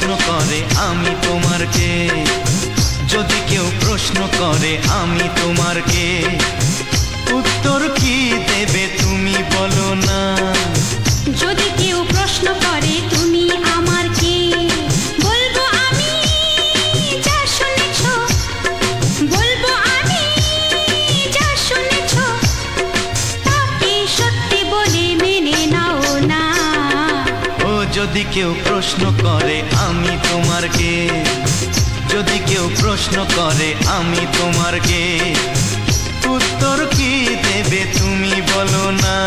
প্রশ্ন করে আমি তোমার কে, যদি কেউ প্রশ্ন করে আমি তোমার কে, উত্তর কি দেবে তুমি বলো না। যদি কেউ প্রশ্ন করে তুমি আমার কে, বলবো আমি যা শুনেছ, বলবো আমি যা শুনেছ, তাকে সত্যি বলে মেনে নাও না। ও যদি কেউ প্রশ্ন করে আমি তোমার কে, যদি কেউ প্রশ্ন করে আমি তোমার কে, উত্তর কি দেবে তুমি বলো না।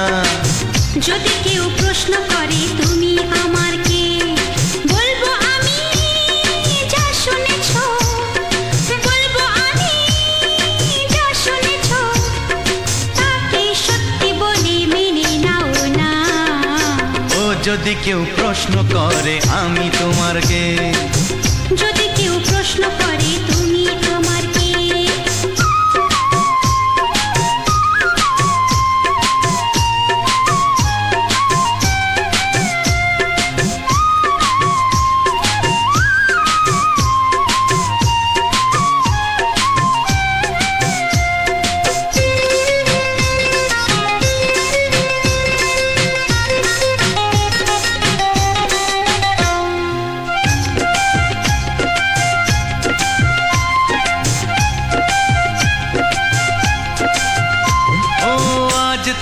যদি কেউ প্রশ্ন করে তুমি আমার কে, বলবো আমি যা শুনেছ, বলবো আমি যা শুনেছ, তাকে সত্যি বলে মেনে নাও না। ও যদি কেউ প্রশ্ন করে আমি তোমার কে, যদি কেউ প্রশ্ন করে তুমি আমার কে।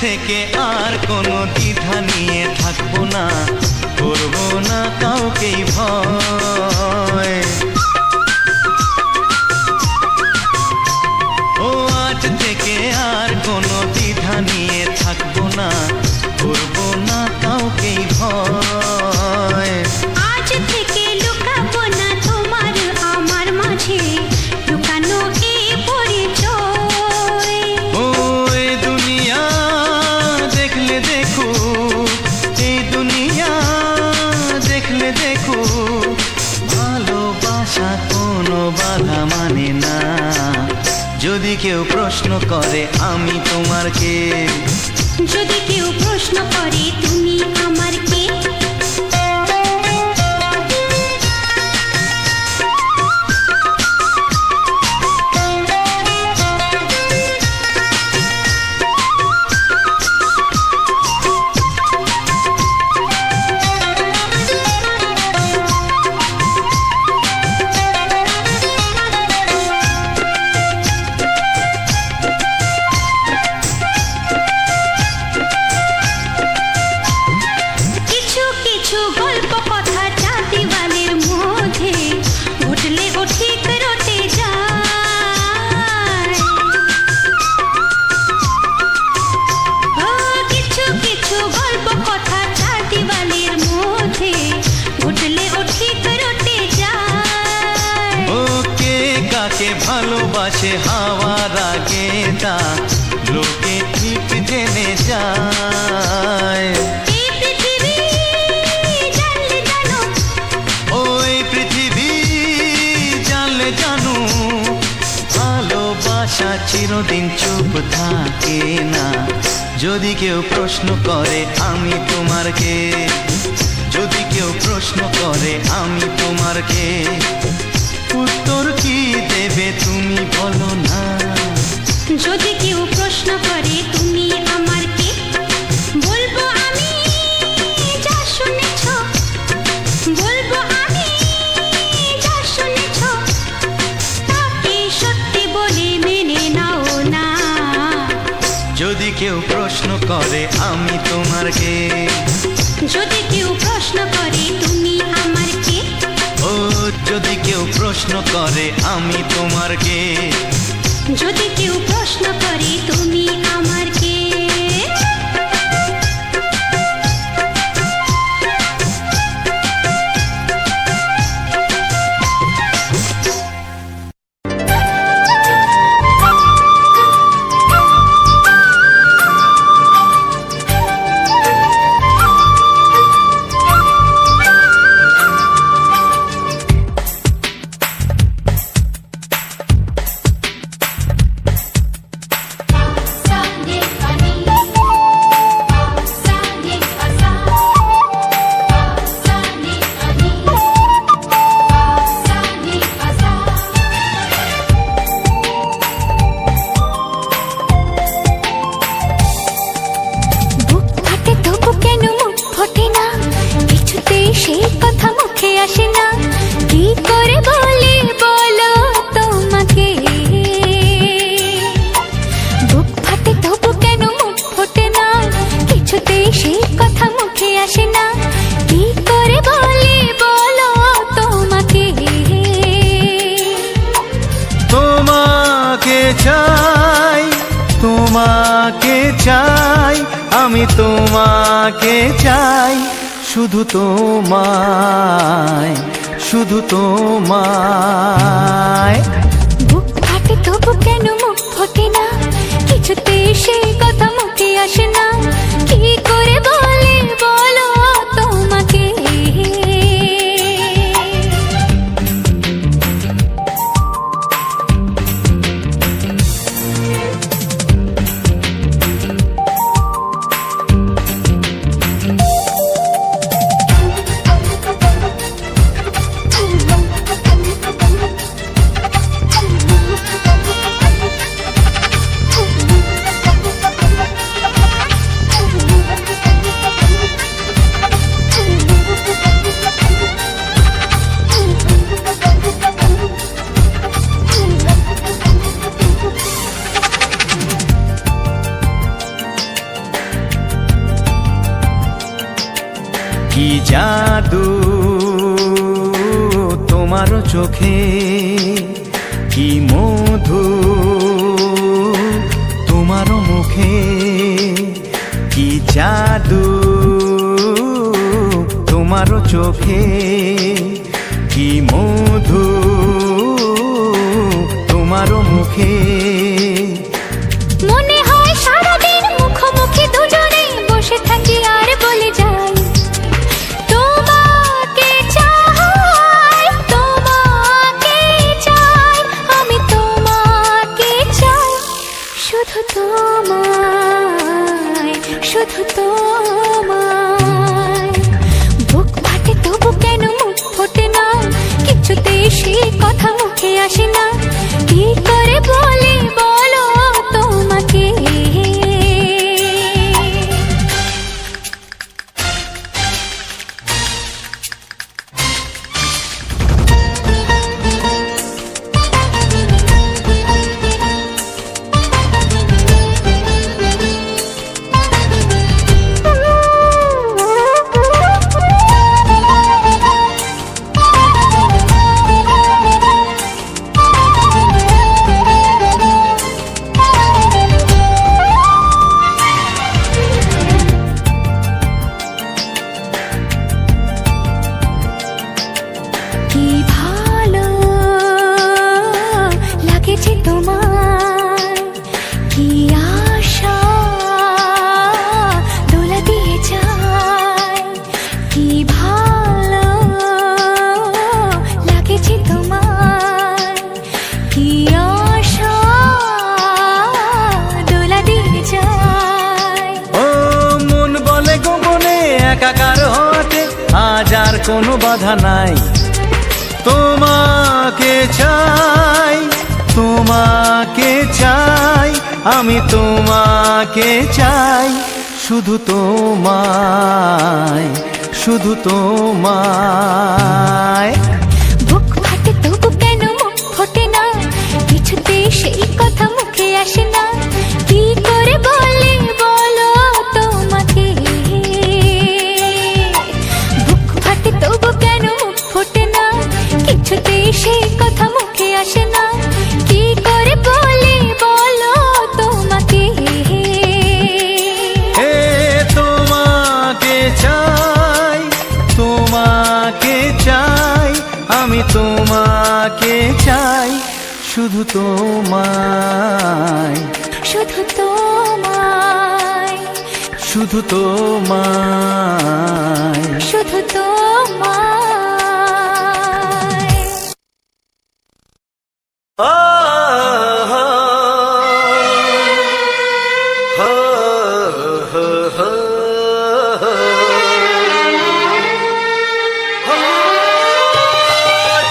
থেকে আর কোনো দ্বিধা নিয়ে থাকবো না, করবো না কাউকেই ভয়। ও আজ থেকে আর কোনো দ্বিধা নিয়ে থাকবো না, করবো না কাউকেই ভয়। আজ থেকে লুকাবো না তোমার আমার মাঝে লুকানো এই পরিচয়। ও এই দুনিয়া দেখলে দেখো, এই দুনিয়া দেখলে দেখো, ভালোবাসা কোনো বাধা মানে না। যদি কেউ প্রশ্ন করে আমি তোমার কে, যদি কেউ প্রশ্ন করে তুমি আমার কে। ভালোবাসে হাওয়ার আগে তা লোকে ঠিক জেনে যায়। এই পৃথিবী জানলে জানো, ওই পৃথিবী জানলে জানো, ভালোবাসা চিরদিন চুপ থাকে না। যদি কেউ প্রশ্ন করে আমি তোমার কে, যদি কেউ প্রশ্ন করে আমি তোমার কে, উত্তর কি দেবে তুমি বলো না। যদি কেউ প্রশ্ন করে তুমি আমার কে, বলবো আমি যা শুনেছ, বলবো আমি যা শুনেছ, তাকে সত্যি বলে মেনে নাও না। যদি কেউ প্রশ্ন করে আমি তোমার কে, যদি কেউ প্রশ্ন করে তুমি আমার কে, ও যদি কেউ প্রশ্ন করে আমি তোমার কে, যদি কেউ প্রশ্ন করে তুমি আমার কে। Sunday. আসে না, কি করে বলি বলো তোমাকে। বুক ফাটে তবু কেন মুখ ফোটে না, কিছুতেই সেই কথা মুখে আসে না, কি করে বলি বলো তোমাকে। তোমাকে চাই, তোমাকে চাই, আমি তোমাকে চাই, শুধু তোমায়, শুধু তোমায়। বুক ফাটে তবু কেন মুখ ফোটে না, কিছুতেই সেই কথা মুখে আসে না, কি করে বলি বলো তোমাকে। কি জাদু তোমার চোখে, কি মধু তোমার মুখে, কি জাদু তোমার চোখে, কি মধু তোমার মুখে। মনে হয় সারাদিন মুখোমুখি দুজনে বসে থাকি আর বলে যাই, তোমাকে চাই, তোমাকে চাই, আমি তোমাকে চাই, শুধু তোমায়, শুধু তোমায়। বুক ফাটে তবু কেন মুখ ফোটে না, কিছুতেই সেই কথা মুখে আসে না, কি করে বলি বলো তোমাকে। কি ভালো লাগেছে তোমায়, কি আশা দোলা দিয়ে যায়, কি ভালো লাগেছে তোমায়, কি আশা দোলা দিয়ে যায়। ও মন বলে গোপনে একাকার হতে আজ আর কোনো বাধা নাই, তোমাকে চাই, তোমাকে চাই, আমি তোমাকে চাই, শুধু তোমায়, শুধু তোমায়। বুক ফাটে তবু কেন মুখ ফোটে না, কিছুতেই সেই কথা মুখে আসে না, কি করে বলি বলো তোমাকে। বুক ফাটে তবু কেন মুখ ফোটে না, কিছুতেই সেই কথা মুখে আসে না, কি করে বলি বলো তোমাকে। হে তোমাকে চাই, তোমাকে চাই, আমি তোমাকে চাই, শুধু তোমায়, শুধু তোমায়, শুধু তোমায়, শুধু তোমায়। ও হো হো হো হো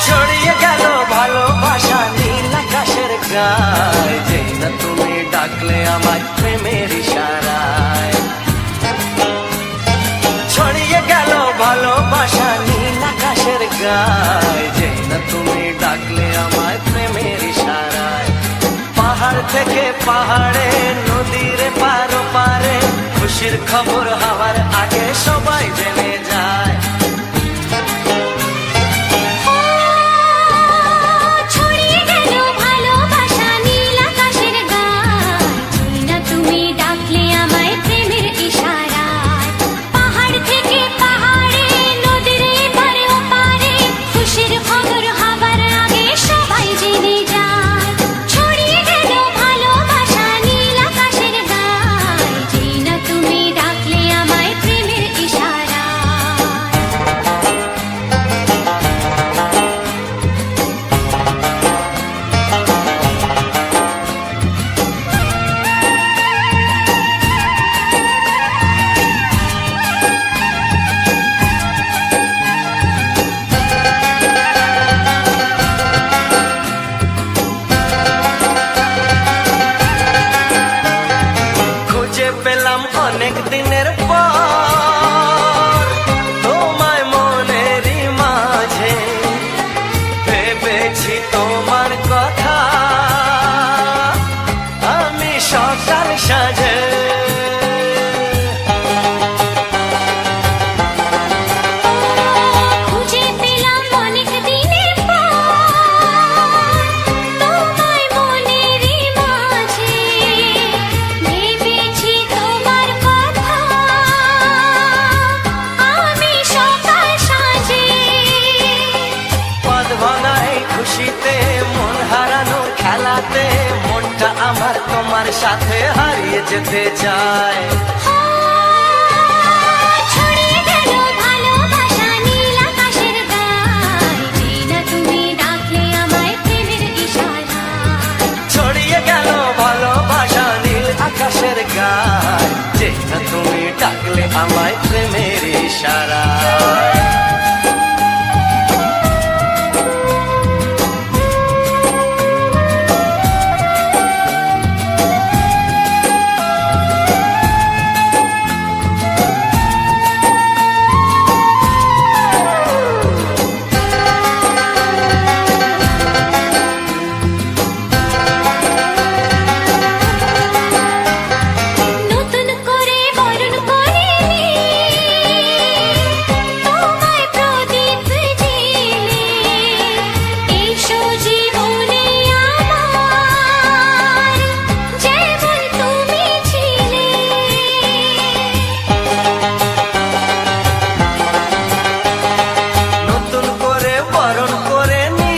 ছড়িয়ে গেল ভালোবাসা নীল আকাশের গায়, যেই না তুমি ডাকলে আমার প্রেমের ইশারায়। ছড়িয়ে গেল ভালোবাসা নীল আকাশের গায়, পাহাড়ে নদীর পারো পারে খুশির খবর হওয়ার আগে সবাই জেনে যায়। ছড়িয়ে গেল ভালোবাসা নীল আকাশের গায়, না তুমি ডাকলে আমায় প্রেমের ইশারায়। পাহাড় থেকে পাহাড়ে নদীর এপারে ওপারে খুশির খবর হবার আগে সবাই জেনে যায়। ছড়িয়ে গেল ভালোবাসা নীল আকাশের গায়, না তুমি ডাকলে আমায় প্রেমের ইশারায়। খুঁজে পেলাম অনেক দিনের পর তোমায় মনেরই মাঝে, ভেবেছি তোমার কথা আমি সকাল সাজে। খুঁজে পেলাম অনেক দিনের পর তোমায় মনেরই মাঝে, ভেবেছি তোমার কথা আমি সকাল সাজে। পদ ভাঙাই খুশিতে মন হারানোর খেলাতে মনটা আমার তোমার সাথে হারিয়ে যেতে চায়। ছড়িয়ে গেল ভালোবাসা নীল আকাশের গায়, না তুমি ডাকলে আমায় প্রেমের ইশারায়। ছড়িয়ে গেল ভালোবাসা নীল আকাশের গায়, যে না তুমি ডাকলে আমায় প্রেমের ইশারায়। নতুন করে বরণ করিনি তোমায় প্রদীপ জেলে, এসো জীবনে আমার যেমন তুমি ছিলে। নতুন করে বরণ করে নি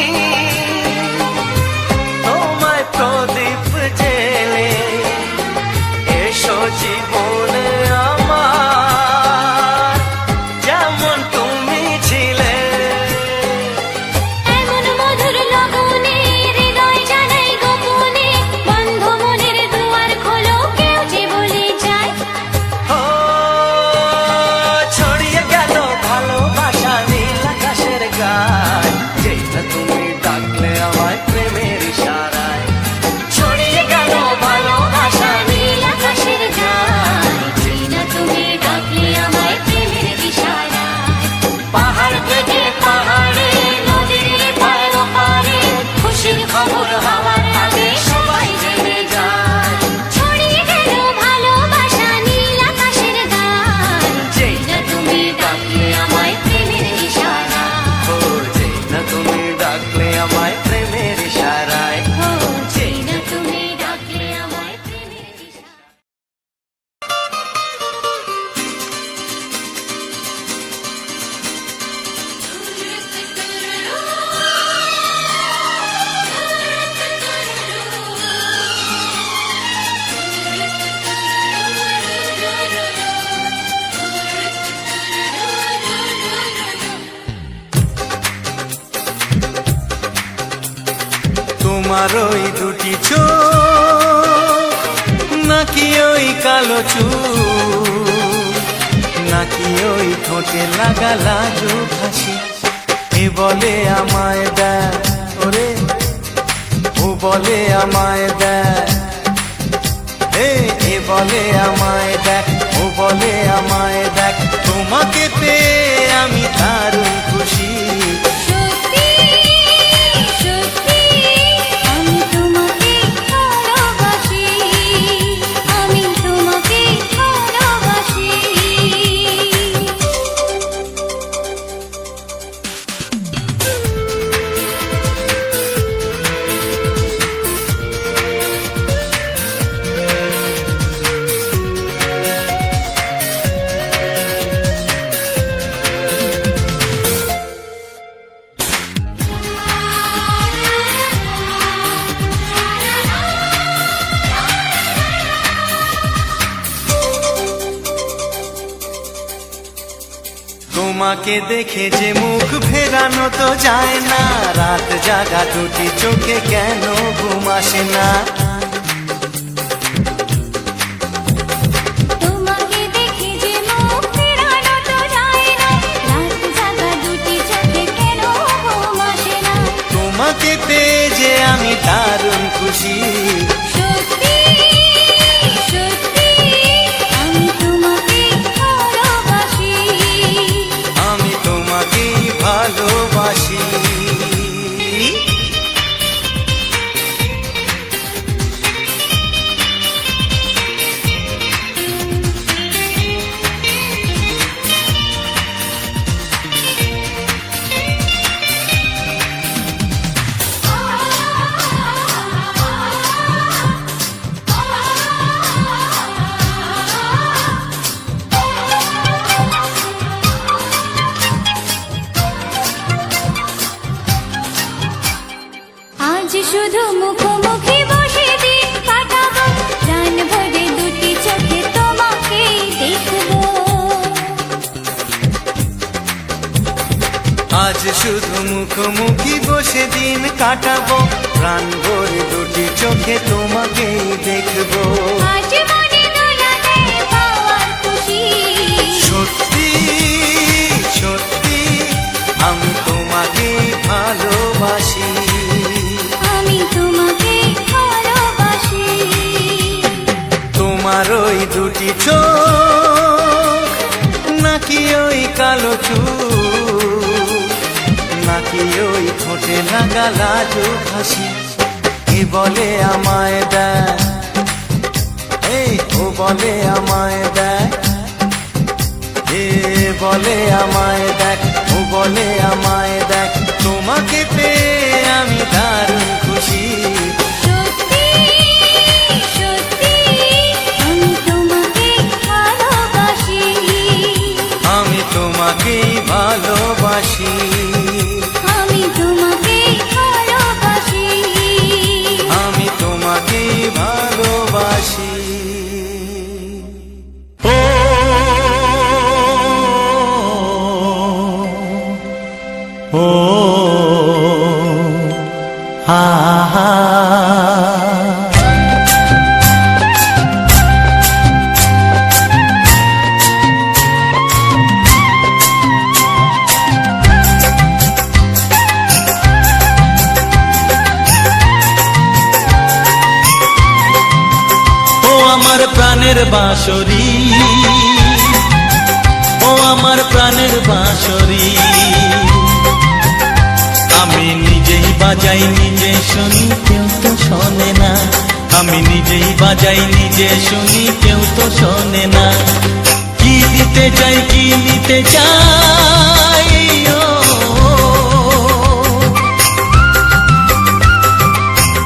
তোমায় প্রদীপ জেলে, এসো জীবনে আমার যেমন তুমি ছিলে। এমন মধুর লগনে হৃদয় জানাই গোপনে, বন্ধ মনের দুয়ার খোলো কেউ যে বলে যায়। ও ছড়িয়ে গেল ভালোবাসা নীল আকাশের গায়, যে না তুমি ডাকলে আমায় প্রেমের ইশারায়। ছড়িয়ে গেল ভালোবাসা নীল আকাশের গায়, যে না তুমি ডাকলে আমায় প্রেমের ইশারায়। পাহাড় থেকে পাহাড়ে নদীর পার পারে খুশির খবর হওয়ার আগে সবাই জেনে যায়। ছড়িয়ে গেল ভালোবাসা নীল আকাশের গায়, যে না তুমি ডাকলে আমায় প্রেমের ইশারায়। ও যে না তুমি ডাকলে আমায় প্রেমের ইশারায়। ও যে না তুমি ডাকলে আমায় প্রেমের ইশারায়। তোমার ওই দুটি চোখ নাকি ওই কালো চুল, নাকি ওই ঠোঁটে লাগা লাজুক হাসি, এ বলে আমায় দেয় ওরে, ও বলে আমায় দেয়, এ বলে আমায় দেখ, ও বলে আমায় দেখ, তোমাকে পেয়ে আমি দারুণ খুশি। সত্যি সত্যি আমি তোমাকে ভালোবাসি। তোমাকে দেখে যে মুখ ফেরানো তো যায় না, রাত জাগা দুটি চোখে কেন ঘুম আসে না। তোমাকে দেখে যে মুখ ফেরানো তো যায় না, রাত জাগা দুটি চোখে কেন ঘুম আসে না। তোমাকে পেয়ে যে আমি দারুণ খুশি, সত্যি সত্যি আমি তোমাকে ভালোবাসি, আমি তোমাকেই ভালোবাসি। আজ শুধু মুখোমুখি বসে দিন কাটাবো, প্রাণ ভরে দুটি চোখে তোমাকে দেখবো। আজ শুধু মুখোমুখি বসে দিন কাটাবো, প্রাণ ভরে দুটি চোখে তোমাকেই দেখবো। আজ মনে দোলাতে পাওয়ার খুশি, সত্যি সত্যি আমি তোমাকেই ভালোবাসি, আমি তোমাকে ভালোবাসি। তোমার ওই দুটি চোখ নাকি ওই কালো চুল, নাকি ওই ঠোঁটে লাগা লাজুক হাসি, কে বলে আমায় দেয়, এই ও বলে আমায় দেয়, এ বলে আমায় দেখ, ও বলে আমায় দেখ, তোমাকে পেয়ে আমি দারুণ খুশি। সত্যি সত্যি আমি তোমাকে ভালোবাসি, আমি তোমাকেই ভালোবাসি, আমি তোমাকে ভালোবাসি, আমি তোমাকেই ভালোবাসি। ও হা হা আমার প্রাণের বাঁশরি, ও আমার প্রাণের বাঁশরি, আমি নিজেই বাজাই নিজে শুনি কেউ তো শোনে না, আমি নিজেই বাজাই নিজে শুনি কেউ তো শোনে না। কি দিতে চাই কি নিতে চাই, ও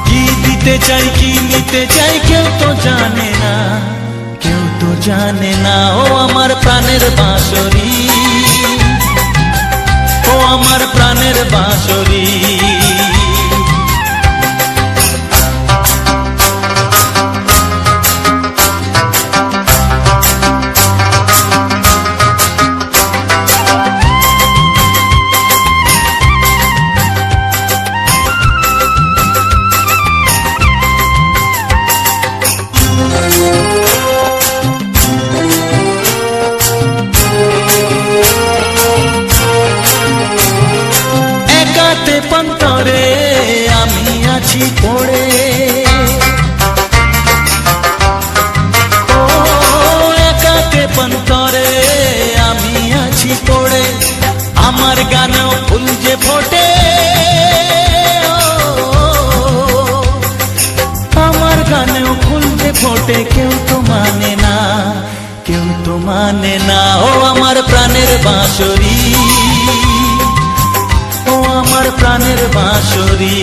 কি দিতে চাই কি নিতে চাই কেউ তো জানে না, কেউ তো জানে না। ও আমার প্রাণের বাঁশরি, ও আমার প্রাণের বাঁশরি, একাতে পন্তরে আমি আছি পড়ে, ও একাতে পন্তরে আমি আছি পড়ে, আমার গানেও ফুল যে ফোটে, আমার গানেও ফুল যে ফোটে, কেউ তো মানে না, কেউ তো মানে না। ও আমার প্রাণের বাঁশরি, ও আমার প্রাণের বাঁশরি,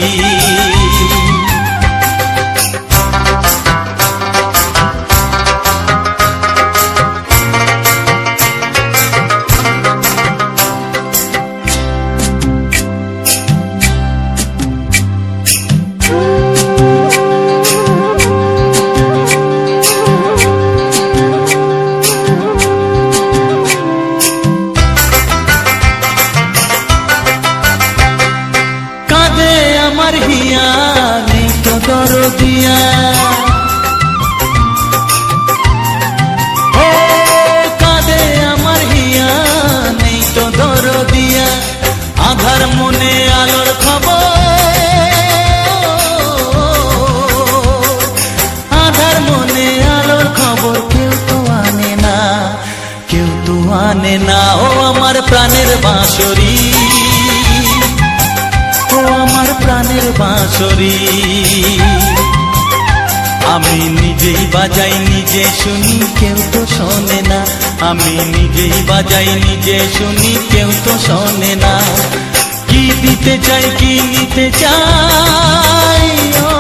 মানে না ও আমার প্রাণের বাঁশরি, ও আমার প্রাণের বাঁশরি। আমি নিজেই বাজাই নিজে শুনি কেউ তো শোনে না, আমি নিজেই বাজাই নিজে শুনি কেউ তো শোনে না। কি দিতে চাই কি নিতে চাই ও,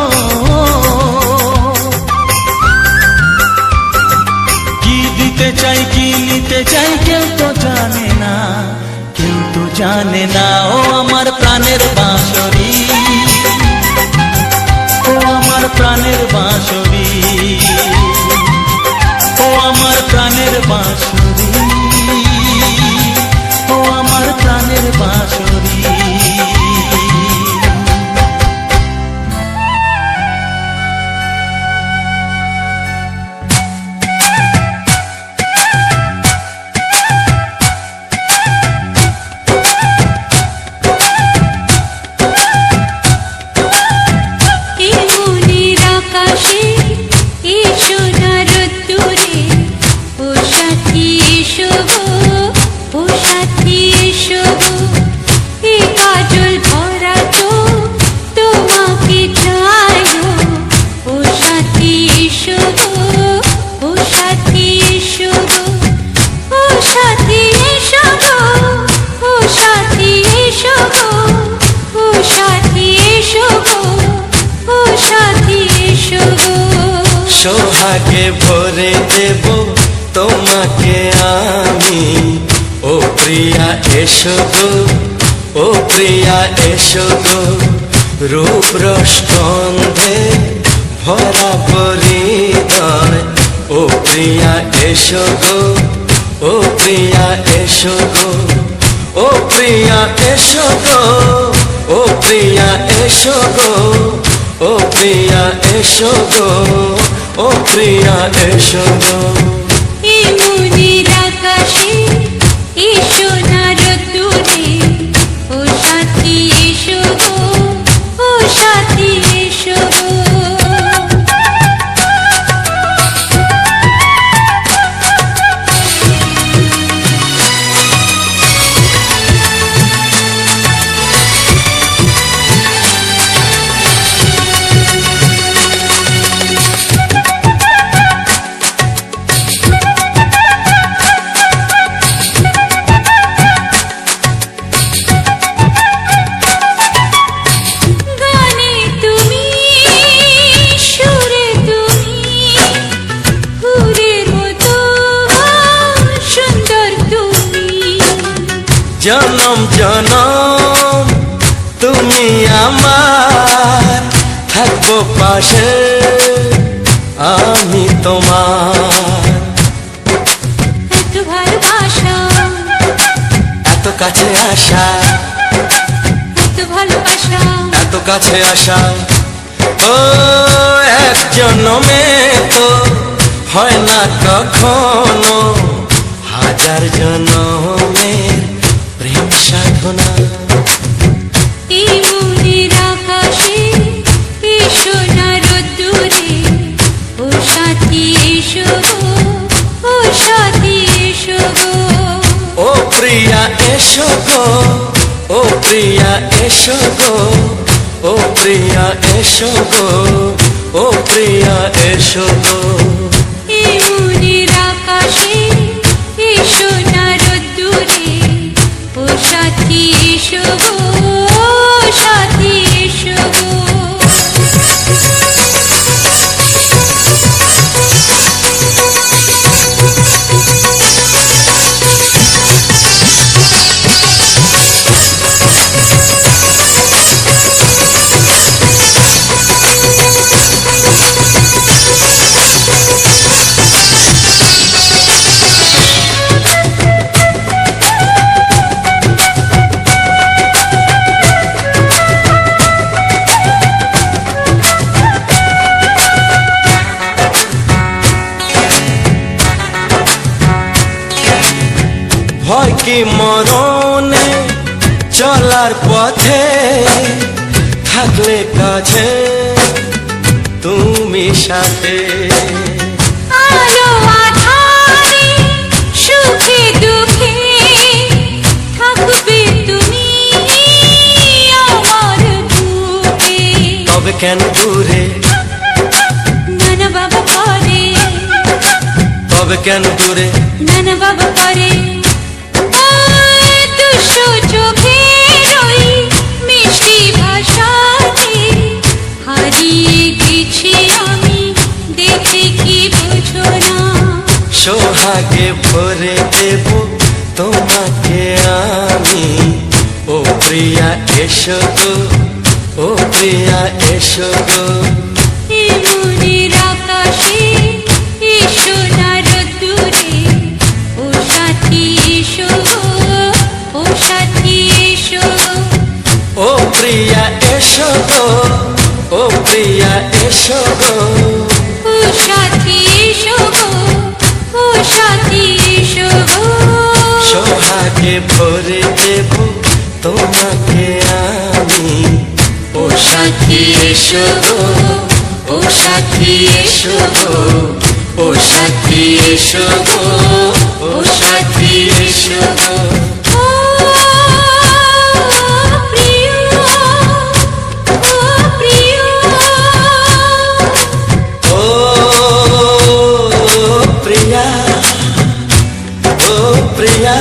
কি দিতে চাই কি নিতে চাই কেউ তো জানে না, কেউ তো জানে না ও আমার প্রাণের বাঁশরি, ও আমার প্রাণের বাঁশরি, ও আমার প্রাণের বাঁশরি, ও আমার প্রাণের বাঁশরি। সোহাগে ভরে দেব তোমাকে আমি, ও প্রিয়া এসো গো, ও প্রিয়া এসো গো। রূপ রস গন্ধে ভরা পরিদয়, ও প্রিয়া এসো গো, ও প্রিয়া এসো গো, ও প্রিয়া এসো গো, ও প্রিয়া এসো গো, ও প্রিয়া এসো গো, ও প্রিয়া এসো গো। এই মনের আকাশে এসো না রোদ্দুরে, ও সাথী এসো গো, ও সাথী এসো গো। জনম জনম তুমি আমার, থাকবো পাশে আমি তোমার। এত ভালোবাসা, এত কাছে আসা, এত ভালোবাসা, এত কাছে আসা, ও এক জনমে তো হয় না কখনো, হাজার জনমের প্রেম সাধনা। এই মনের আকাশে এসো না রোদ্দুরে, ও সাথী এসো গো, ও সাথী এসো গো। ও প্রিয়া এসো গো, ও প্রিয়া এসো গো, ও প্রিয়া এসো গো, ও প্রিয়া এসো গো। এই মনের আকাশে এসো না রোদ্দুরে, ও সাথী এসো গো, ও সাথী এসো গো। ভয় কি মরণে চলার পথে, থাকলে কাছে তুমি সাথে। আলো আধারে সুখে দুঃখে তবে কেন দূরে নানা বাবা করে ওই দুষ্টু চোখের ওই মিষ্টি ভাষাতে হারিয়ে গেছি আমি, দেখে কি বুঝো না। সোহাগে ভরে দেব তোমাকে আমি, ও প্রিয়া এসো গো, ও প্রিয়া এসো গো। এই মনের আকাশে এসো না রোদ্দুরে, ও সাথী এসো গো, ও সাথী এসো গো। ও প্রিয়া এসো গো, ও প্রিয়া এসো গো। ও সাথী এসো গো, ও সাথী এসো গো। সোহাগে ভরে দেব তোমাকে আমি, ও সাথী এসো গো, ও সাথী এসো গো, ও সাথী এসো গো, ও সাথী এসো গো। ও প্রিয়, ও প্রিয়, ও প্রিয়া, ও প্রিয়া,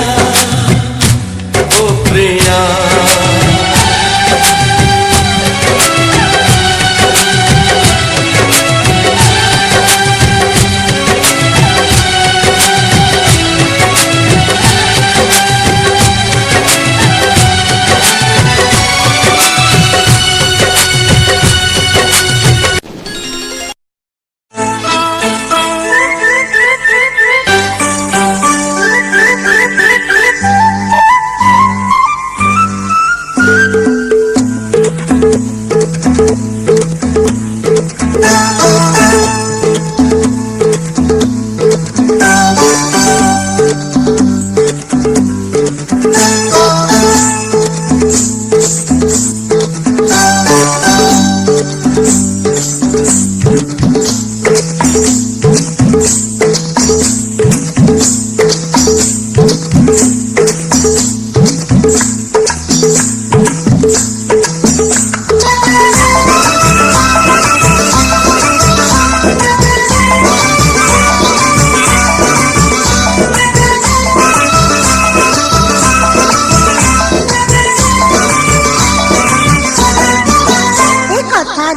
ও প্রিয়া।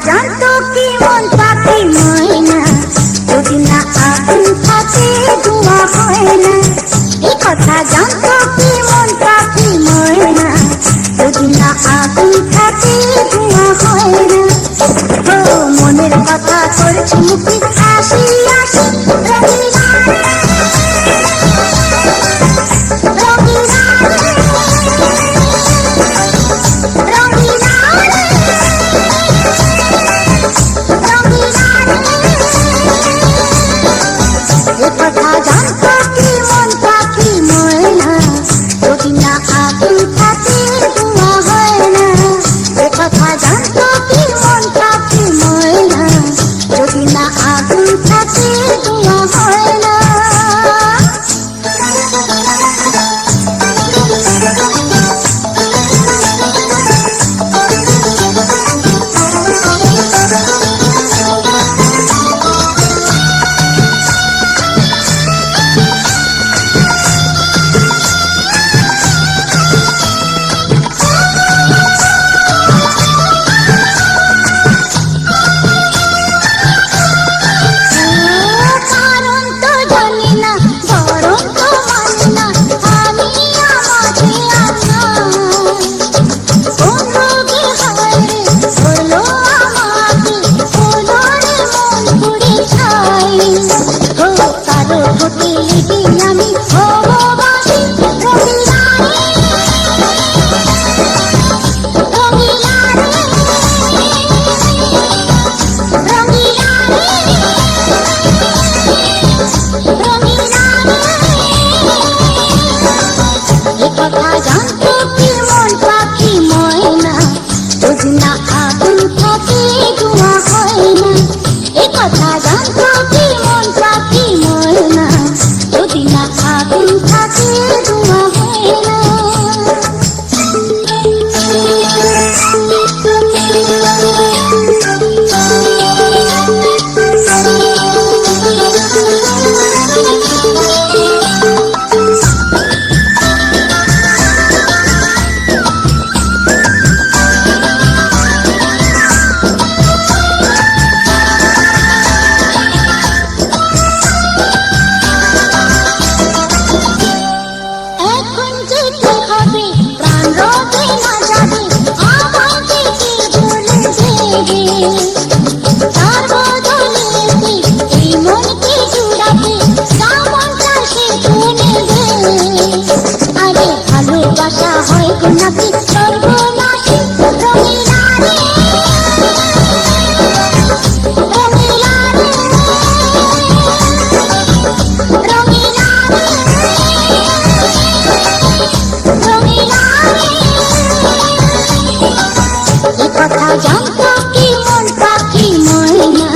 জানতো কি মন পাখি ময়না, যদি না আগুন থাকে ধোঁয়া হয় না। এই কথা জানতো কি মন পাখি ময়না, যদি না আগুন থাকে ধোঁয়া হয় না। ও মনের কথা করছি মুখে হাসি হাসি, রঙিনা রঙিনা রঙিনা কথা জানতো কি মন পাখি ময়না, যদি না আগুন থাকে ধোঁয়া হয় না। এ কথা জানতো কি মন পাখি ময়না, যদি না আগুন তার বদলে এই মনকে জুড়াবে যেমনটা সে নেবে। আরে ভালোবাসা হয় গো নাকি সর্বনাশী রঙিলা রে, রঙিলা রে, রঙিলা রে, রঙিলা রে। এ কথা জানতো কি মন পাখি ময়না,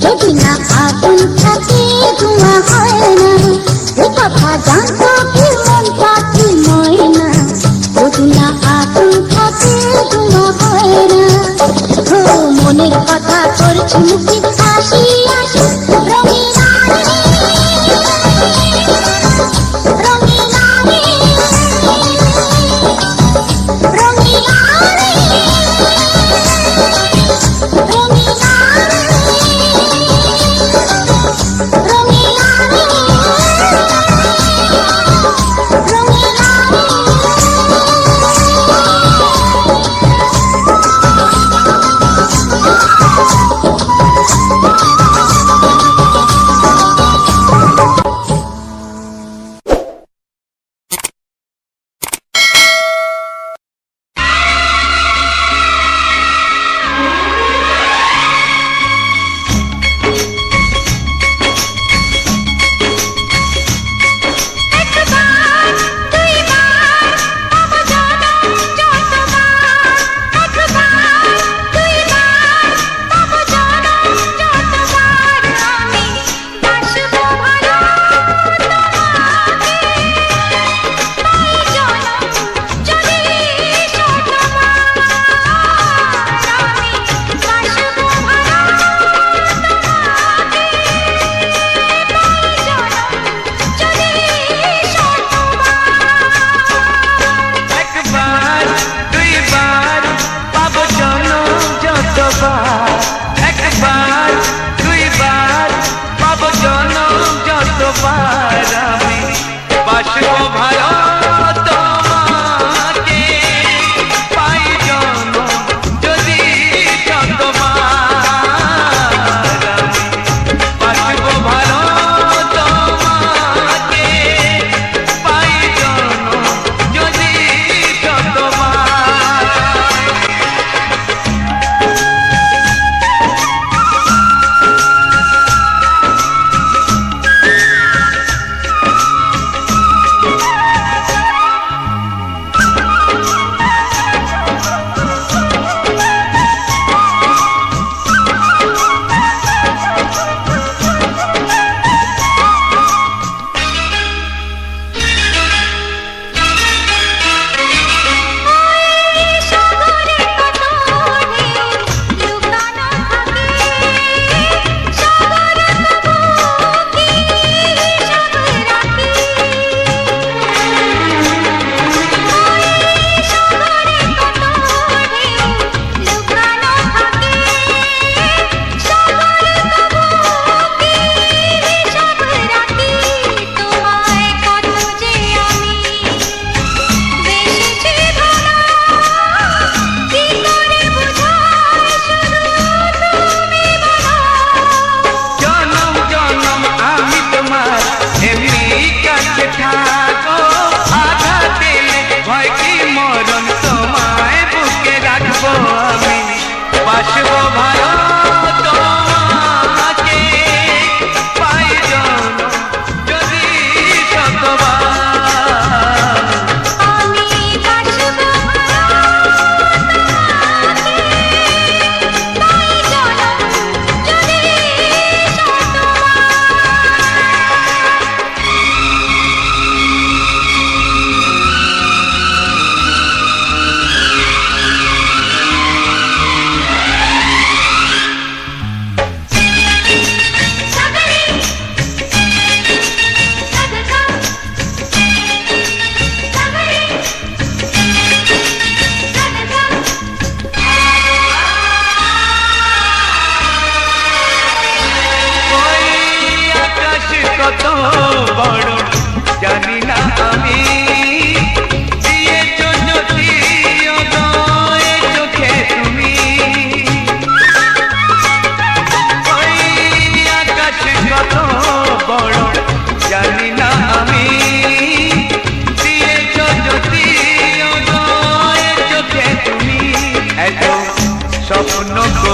যদি না আগুন থাকে ধোঁয়া হয় না। এ কথা জানতো কি মন পাখি ময়না, যদি না আগুন থাকে ধোঁয়া হয় না। ও মনের কথা করছি মুখে হাসি হাসি রঙিলা রে, রঙিলা রে, রঙিলা রে, রঙিলা রে, রঙিলা রে, রঙিলা রে।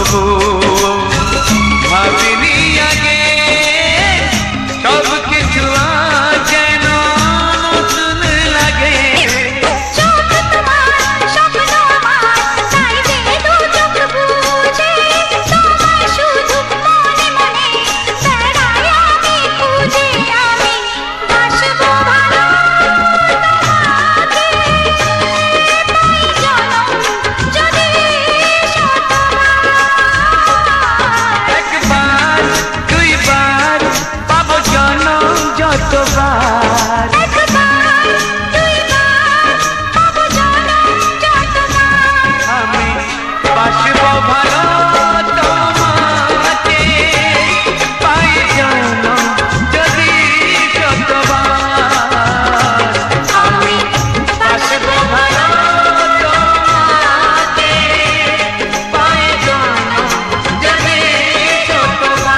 তবু ভাবিনি আগে সব কিছু আজ যেন নতুন লাগে। চোখ তোমার স্বপ্ন আমার, তাই যে দু চোখ বুঝে তোমায় শুধু মনে মনে বেড়াই আমি খুঁজে। আমি বাসবো ভালো তোমাকে, তাই জনম যদি শতবার। একবার দুইবার পাবো জনম যতবার। একবার দুইবার পাবো জনম যতবার। আমি বাসবো ভালো তোমাকে, পাই জনম যদি শতবার। আমি বাসবো ভালো তোমাকে, পাই জনম যদি শতবার।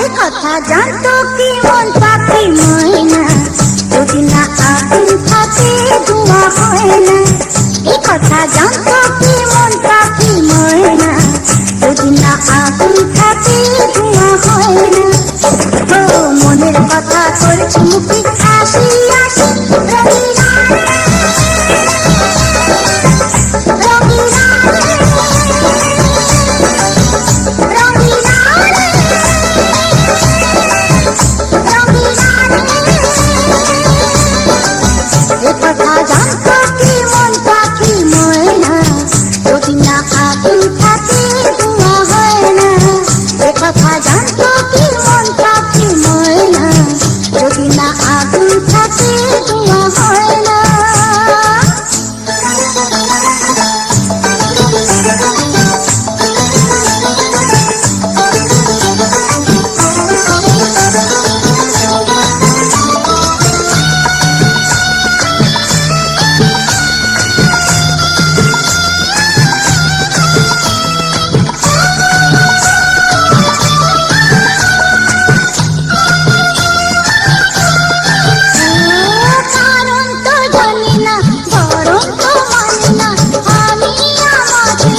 এ কথা জানতো কি মন পাখি ময়না, যদি না আগুন থাকে ধোঁয়া হয় না। এ কথা জানতো কি মন পাখি ময়না, যদি না আগুন থাকে ধোঁয়া হয় না। ও মনের কথা করছি মুখে হাসি হাসি, রঙিলা রঙিলা রঙিলা এ কথা জানতো কি মন পাখি ময়না, যদি না আগুন থাকে ধোঁয়া হয় না। এ কথা জানতো কি মন পাখি ময়না, যদি না আগুন থাকে ধোঁয়া হয় না। কারণ তো জানি না, বরং তো মানি না, আমি আমাকে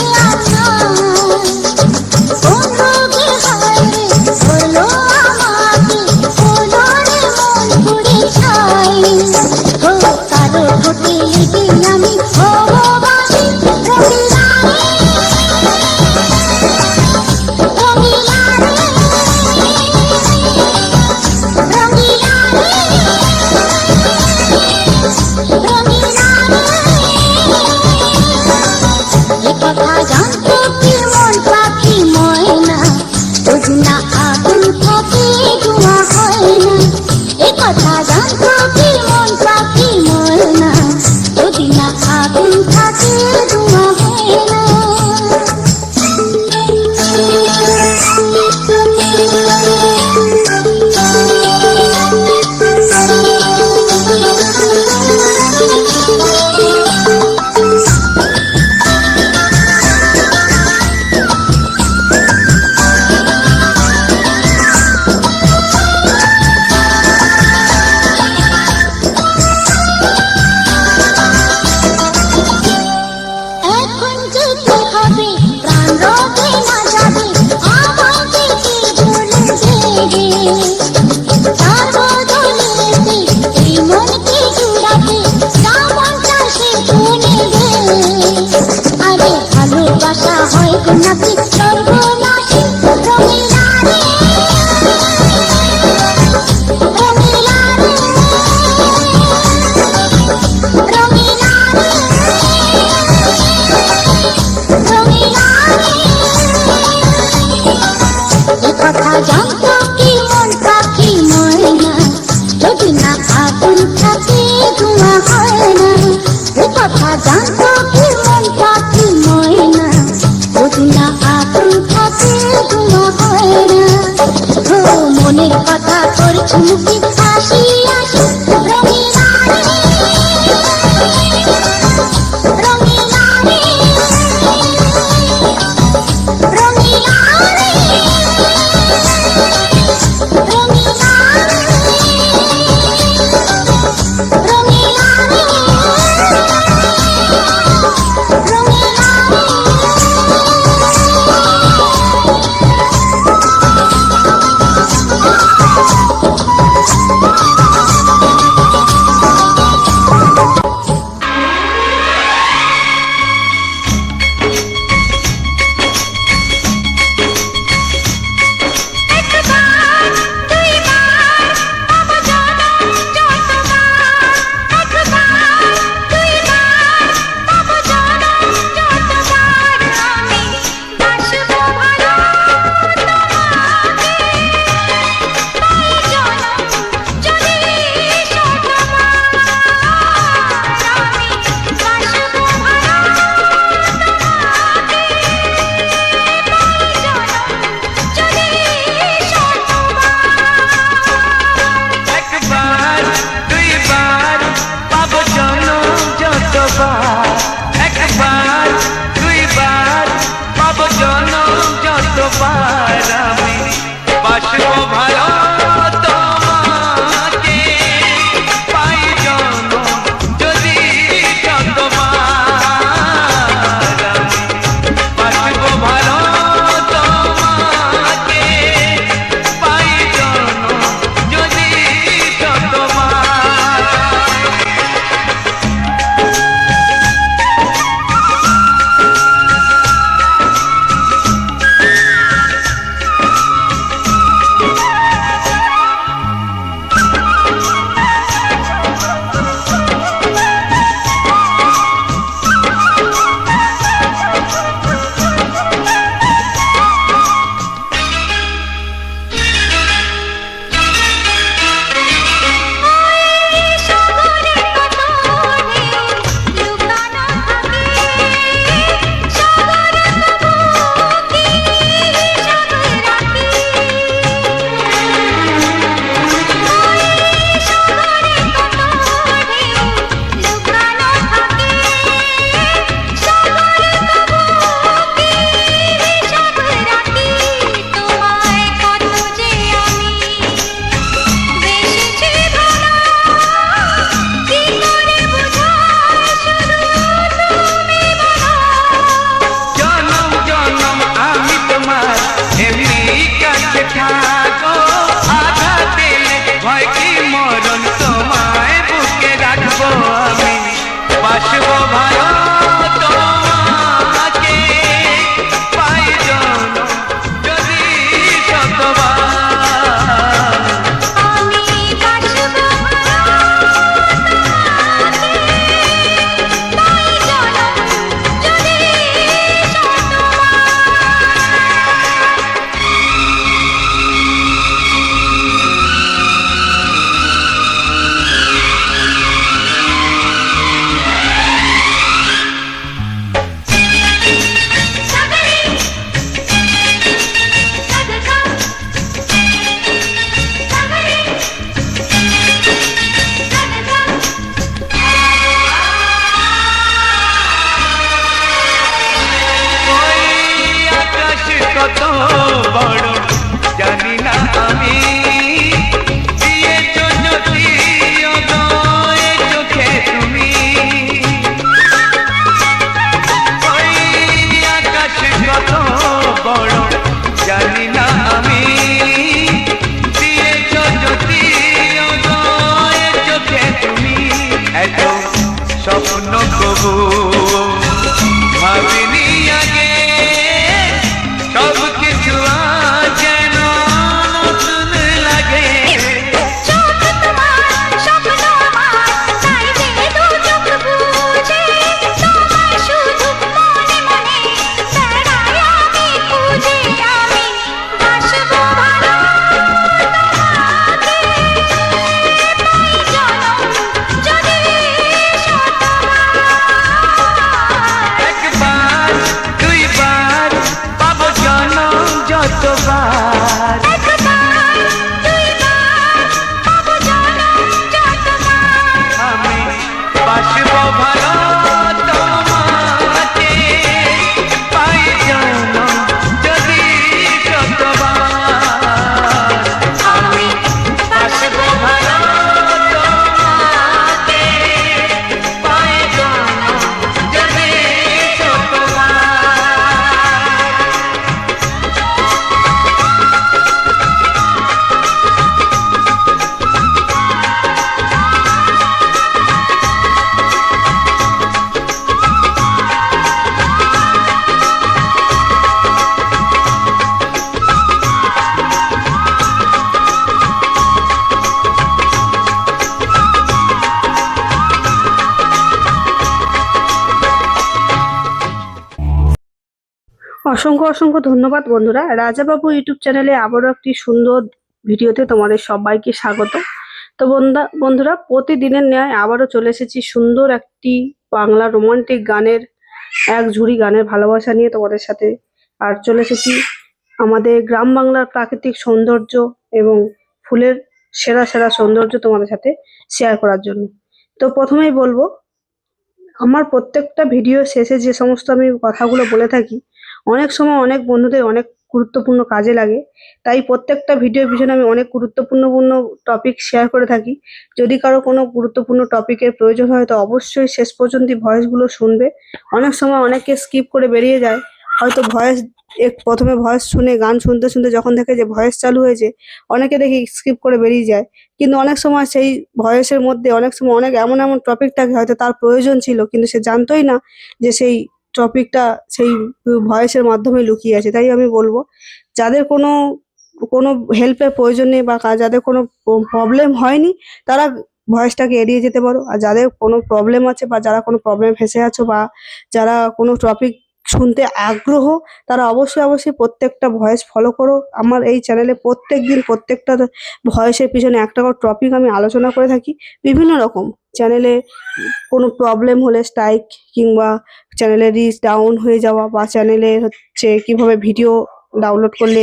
কোন রোগে হায় রে হলো আমাকে, হলো রে মন পুড়ে ছাই। ও কারো ঠোঁটে লেগে আমি হবো বাসি, রঙিলা রঙিলা রঙিলা এ কথা জানতো কি মন পাখি ময়না, যদি না আগুন থাকে ধোঁয়া হয় না। এ কথা জানতো কি মন পাখি ময়না, যদি না আগুন থাকে ধোঁয়া হয় না। জানতো কি মন পাখি ময়না যদি না আগুন থাকে ধোঁয়া হয় না। ও মনের কথা করছি মুখে হাসি হাসি রঙিলা রে, রঙিলা রে, রঙিলা রে, রঙিলা রে, রঙিলা রে, রঙিলা রে। একবার দুইবার পাবো জনম যতবার, একবার দুইবার পাবো জনম যতবার আমি বাসবো ভালো তোমাকে, পাই জনম যদি শতবার আমি বাসবো ভালো তোমাকে, পাই জনম যদি শতবার। জনম জনম আমি তোমার এমনি কাছে থাকো, আঘাত দিলে ভয় কি মরণ তোমায় বুকে রাখবো আমি বাসবো ভালো তোমাকে, পাই জনম যদি শতবার। আমি বাসবো তাই জনম যদি ওই আকাশ কত বড় জানি না আমি, দিয়েছ জ্যোতি উদয় চোখে তুমি। ওই আকাশ কত বড় জানি না আমি, দিয়েছ জ্যোতি উদয় চোখে তুমি। এত স্বপ্ন কবু ভাবিনি আগে, সব কিছু যেন অসংখ্য অসংখ্য ধন্যবাদ বন্ধুরা। রাজাবাবু ইউটিউব চ্যানেলে আবারও একটি সুন্দর ভিডিওতে তোমাদের সবাইকে স্বাগত। তো বন্ধুরা প্রতিদিনের ন্যায় আবারও চলে এসেছি সুন্দর একটি বাংলা রোমান্টিক গানের এক ঝুড়ি গানের ভালোবাসা নিয়ে তোমাদের সাথে। আর চলে এসেছি আমাদের গ্রাম বাংলার প্রাকৃতিক সৌন্দর্য এবং ফুলের সেরা সেরা সৌন্দর্য তোমাদের সাথে শেয়ার করার জন্য। তো প্রথমেই বলবো, আমার প্রত্যেকটা ভিডিও শেষে যে সমস্ত আমি কথাগুলো বলে থাকি, অনেক সময় অনেক বন্ধুদের অনেক গুরুত্বপূর্ণ কাজে লাগে। তাই প্রত্যেকটা ভিডিওর পিছনে আমি অনেক গুরুত্বপূর্ণ টপিক শেয়ার করে থাকি। যদি কারো কোনো গুরুত্বপূর্ণ টপিকের প্রয়োজন হয় তো অবশ্যই শেষ পর্যন্ত ভয়েসগুলো শুনবে। অনেক সময় অনেকে স্কিপ করে বেরিয়ে যায়, হয়তো ভয়েস প্রথমে ভয়েস শুনে গান শুনতে শুনতে যখন দেখে যে ভয়েস চালু হয়েছে, অনেকে দেখি স্কিপ করে বেরিয়ে যায়। কিন্তু অনেক সময় সেই ভয়েসের মধ্যে অনেক সময় অনেক এমন এমন টপিক থাকে হয়তো তার প্রয়োজন ছিল, কিন্তু সে জানতোই না যে সেই টপিকটা সেই ভয়েসের মাধ্যমে লুকিয়ে আছে। তাই আমি বলবো, যাদের কোনো কোনো হেল্পের প্রয়োজন নেই বা যাদের কোনো প্রবলেম হয়নি, তারা ভয়েসটাকে এড়িয়ে যেতে পারো। আর যাদের কোনো প্রবলেম আছে বা যারা কোনো প্রবলেম ফেসে আছো বা যারা কোনো টপিক শুনতে আগ্রহ, তারা অবশ্যই অবশ্যই প্রত্যেকটা ভয়েস ফলো করো। আমার এই চ্যানেলে প্রত্যেকদিন প্রত্যেকটা ভয়েসের পিছনে একটা করে টপিক আমি আলোচনা করে থাকি। বিভিন্ন রকম চ্যানেলে কোনো প্রবলেম হলে স্ট্রাইক, কিংবা চ্যানেলের রিচ ডাউন হয়ে যাওয়া, বা চ্যানেলে হচ্ছে কিভাবে ভিডিও ডাউনলোড করলে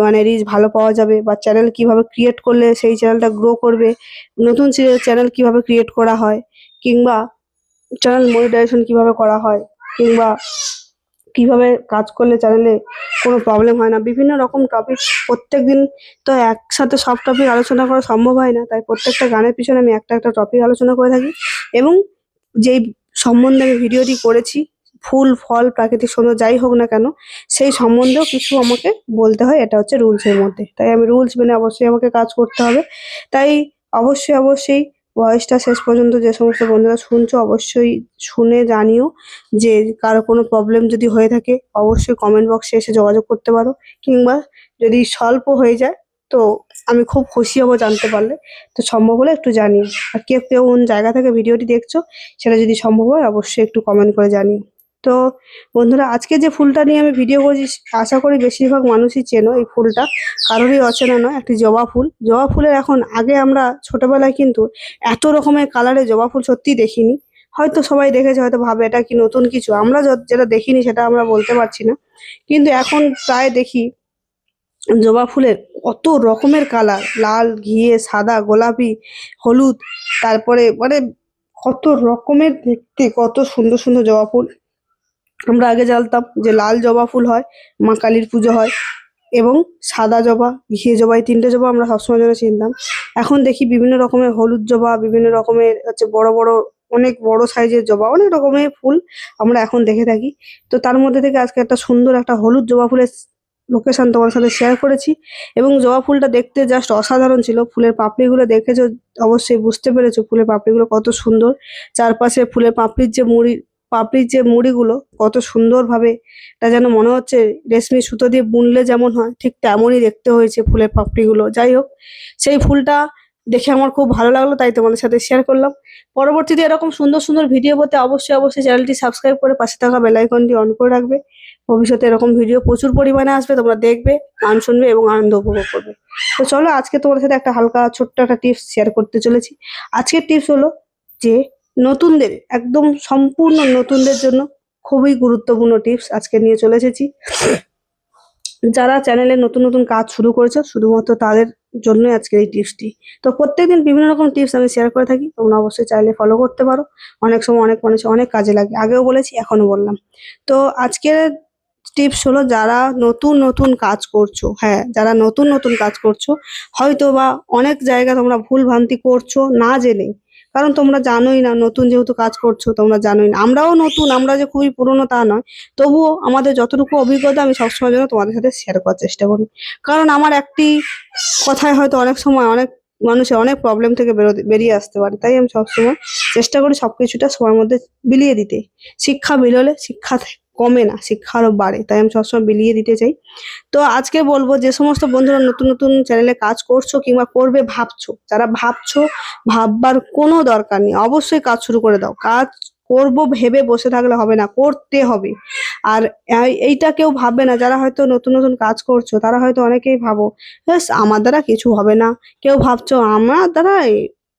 মানে রিচ ভালো পাওয়া যাবে, বা চ্যানেল কিভাবে ক্রিয়েট করলে সেই চ্যানেলটা গ্রো করবে, নতুন চ্যানেল কিভাবে ক্রিয়েট করা হয়, কিংবা চ্যানেল মনিটাইজেশন কিভাবে করা হয়, কিংবা কিভাবে কাজ করলে চ্যানেলে কোনো প্রবলেম হয় না, বিভিন্ন রকম টপিক প্রত্যেকদিন তো একসাথে সব টপিক আলোচনা করা সম্ভব হয় না। তাই প্রত্যেকটা গানের পিছনে আমি একটা একটা টপিক আলোচনা করে থাকি। এবং যেই সম্বন্ধে আমি ভিডিওটি করেছি, ফুল ফল প্রাকৃতিক সৌন্দর্য যাই হোক না কেন, সেই সম্বন্ধেও কিছু আমাকে বলতে হয়। এটা হচ্ছে রুলসের মধ্যে, তাই আমি রুলস মেনে অবশ্যই আমাকে কাজ করতে হবে। তাই অবশ্যই অবশ্যই ভয়েসটা শেষ পর্যন্ত যে সমস্ত বন্ধুরা শুনছো অবশ্যই শুনে জানিও যে কারো কোনো প্রবলেম যদি হয়ে থাকে অবশ্যই কমেন্ট বক্সে এসে যোগাযোগ করতে পারো, কিংবা যদি স্বল্প হয়ে যায় তো আমি খুব খুশি হব জানতে পারলে। তো সম্ভব হলে একটু জানিও। আর কেউ কেউ কোন জায়গা থেকে ভিডিওটি দেখছো সেটা যদি সম্ভব হয় অবশ্যই একটু কমেন্ট করে জানিও। তো বন্ধুরা, আজকে যে ফুলটা নিয়ে আমি ভিডিও করছি, আশা করি বেশিরভাগ মানুষই চেনো এই ফুলটা, কারোরই অচেনা নয়। একটি জবা ফুল। জবা ফুলের এখন আগে আমরা ছোটবেলায় কিন্তু এত রকমের কালারের জবা ফুল সত্যিই দেখিনি। হয়তো সবাই দেখেছে, হয়তো ভাবে এটা কি নতুন কিছু, আমরা যেটা দেখিনি সেটা আমরা বলতে পারছি না। কিন্তু এখন প্রায় দেখি জবা ফুলের কত রকমের কালার, লাল, ঘিয়ে, সাদা, গোলাপি, হলুদ, তারপরে মানে কত রকমের দেখতে কত সুন্দর সুন্দর জবা ফুল। আমরা আগে জানতাম যে লাল জবা ফুল হয় মা কালীর পুজো হয়, এবং সাদা জবা, ঘিয়ে জবা, এই তিনটে জবা আমরা সবসময় জন্য চিনতাম। এখন দেখি বিভিন্ন রকমের হলুদ জবা, বিভিন্ন রকমের হচ্ছে বড় বড় অনেক বড় সাইজের জবা, অনেক রকমের ফুল আমরা এখন দেখে থাকি। তো তার মধ্যে থেকে আজকে একটা সুন্দর একটা হলুদ জবা ফুলের লোকেশন তোমার সাথে শেয়ার করেছি। এবং জবা ফুলটা দেখতে জাস্ট অসাধারণ ছিল। ফুলের পাপড়িগুলো দেখেছো, অবশ্যই বুঝতে পেরেছো ফুলের পাপড়িগুলো কত সুন্দর। চারপাশে ফুলের পাপড়ির যে মুড়িগুলো কত সুন্দরভাবে, এটা যেন মনে হচ্ছে রেশমি সুতো দিয়ে বুনলে যেমন হয় ঠিক তেমনই দেখতে হয়েছে ফুলের পাপড়িগুলো। যাই হোক, সেই ফুলটা দেখে আমার খুব ভালো লাগলো, তাই তোমাদের সাথে শেয়ার করলাম। পরবর্তীতে এরকম সুন্দর সুন্দর ভিডিও পেতে অবশ্যই অবশ্যই চ্যানেলটি সাবস্ক্রাইব করে পাশে থাকা বেল আইকনটি অন করে রাখবে। ভবিষ্যতে এরকম ভিডিও প্রচুর পরিমাণে আসবে, তোমরা দেখবে, গান শুনবে এবং আনন্দ উপভোগ করবে। তো চলো, আজকে তোমাদের সাথে একটা হালকা ছোট্ট একটা টিপস শেয়ার করতে চলেছি। আজকের টিপস হলো যে নতুনদের, একদম সম্পূর্ণ নতুনদের জন্য খুবই গুরুত্বপূর্ণ টিপস আজকে নিয়ে চলে এসেছি। যারা চ্যানেলে নতুন নতুন কাজ শুরু করেছে শুধুমাত্র তাদের জন্যই আজকের এই টিপসটি। তো প্রত্যেকদিন বিভিন্ন রকম টিপস আমি শেয়ার করে থাকি, তোমরা অবশ্যই চাইলে ফলো করতে পারো। অনেক সময় অনেক মানুষের অনেক কাজে লাগে, আগেও বলেছি এখনো বললাম। তো আজকের টিপস হলো, যারা নতুন নতুন কাজ করছো, হ্যাঁ যারা নতুন নতুন কাজ করছো, হয়তো বা অনেক জায়গায় তোমরা ভুল ভ্রান্তি করছো না জেনে, কারণ তোমরা জানোই না, নতুন যেহেতু কাজ করছো তোমরা জানোই না। আমরাও নতুন, আমরা যে খুবই পুরনো তা নয়, তবুও আমাদের যতটুকু অভিজ্ঞতা আমি সবসময় জন্য তোমাদের সাথে শেয়ার করার চেষ্টা করি। কারণ আমার একটি কথায় হয়তো অনেক সময় অনেক মানুষের অনেক প্রবলেম থেকে বেরিয়ে আসতে পারে। তাই আমি সবসময় চেষ্টা করি সবকিছুটা সময়ের মধ্যে বিলিয়ে দিতে। শিক্ষা বিলোলে শিক্ষা কমে না, শিক্ষা আরো বাড়ে, তাই আমি সবসময় বিলিয়ে দিতে চাই। তো আজকে বলবো, যে সমস্ত বন্ধুরা নতুন নতুন চ্যানেলে কাজ করছো কিংবা করবে ভাবছো, যারা ভাবছো, ভাববার কোনো দরকার নেই, অবশ্যই কাজ শুরু করে দাও। কাজ করব ভেবে বসে থাকলে হবে না, করতে হবে। আর এইটা কেউ ভাববে না, যারা হয়তো নতুন নতুন কাজ করছো তারা হয়তো অনেকেই ভাবো ব্যাস আমার দ্বারা কিছু হবে না, কেউ ভাবছো আমার দ্বারা